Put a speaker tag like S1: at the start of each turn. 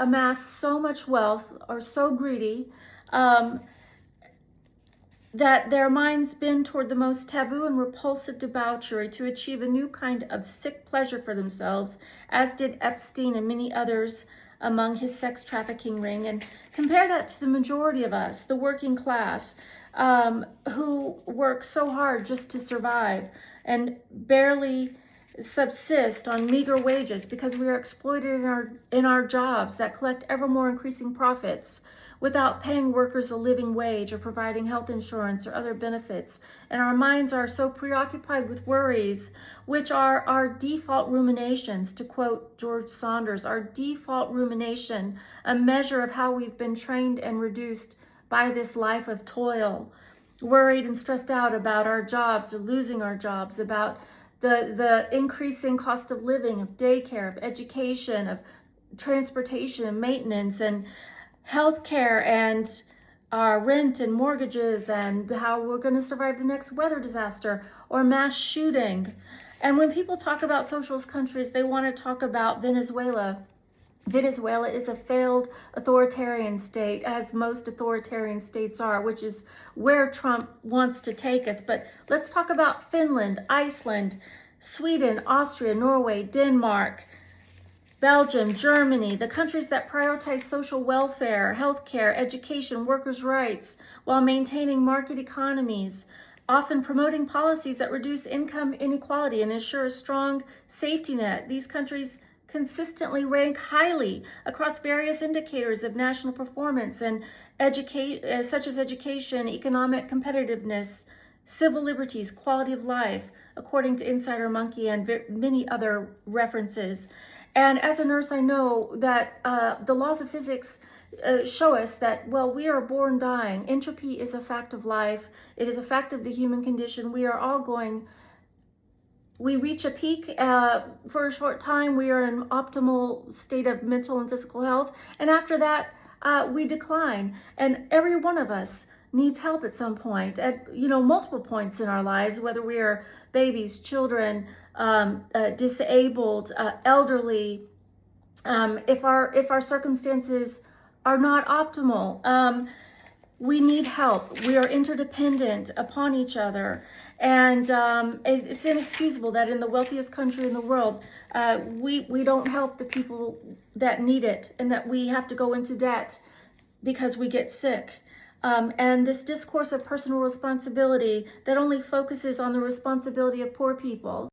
S1: amass so much wealth, are so greedy, that their minds bend toward the most taboo and repulsive debauchery to achieve a new kind of sick pleasure for themselves, as did Epstein and many others among his sex trafficking ring. And compare that to the majority of us, the working class, who work so hard just to survive and barely subsist on meager wages because we are exploited in our jobs that collect ever more increasing profits without paying workers a living wage or providing health insurance or other benefits. And our minds are so preoccupied with worries, which are our default ruminations, to quote George Saunders, our default rumination, a measure of how we've been trained and reduced by this life of toil, worried and stressed out about our jobs or losing our jobs, about the increasing cost of living, of daycare, of education, of transportation and maintenance and healthcare, and our rent and mortgages, and how we're going to survive the next weather disaster or mass shooting. And when people talk about socialist countries, they want to talk about Venezuela. Venezuela is a failed authoritarian state, as most authoritarian states are, which is where Trump wants to take us. But let's talk about Finland, Iceland, Sweden, Austria, Norway, Denmark, Belgium, Germany, the countries that prioritize social welfare, healthcare, education, workers' rights, while maintaining market economies, often promoting policies that reduce income inequality and ensure a strong safety net. These countries consistently rank highly across various indicators of national performance and such as education, economic competitiveness, civil liberties, quality of life, according to Insider Monkey and many other references. And as a nurse, I know that the laws of physics show us that, well, we are born dying. Entropy is a fact of life. It is a fact of the human condition. We are all we reach a peak for a short time. We are in an optimal state of mental and physical health. And after that, we decline. And every one of us needs help at some point, at multiple points in our lives, whether we are babies, children, disabled, elderly, if our circumstances are not optimal. We need help. We are interdependent upon each other. And it's inexcusable that in the wealthiest country in the world, we don't help the people that need it, and that we have to go into debt because we get sick. And this discourse of personal responsibility that only focuses on the responsibility of poor people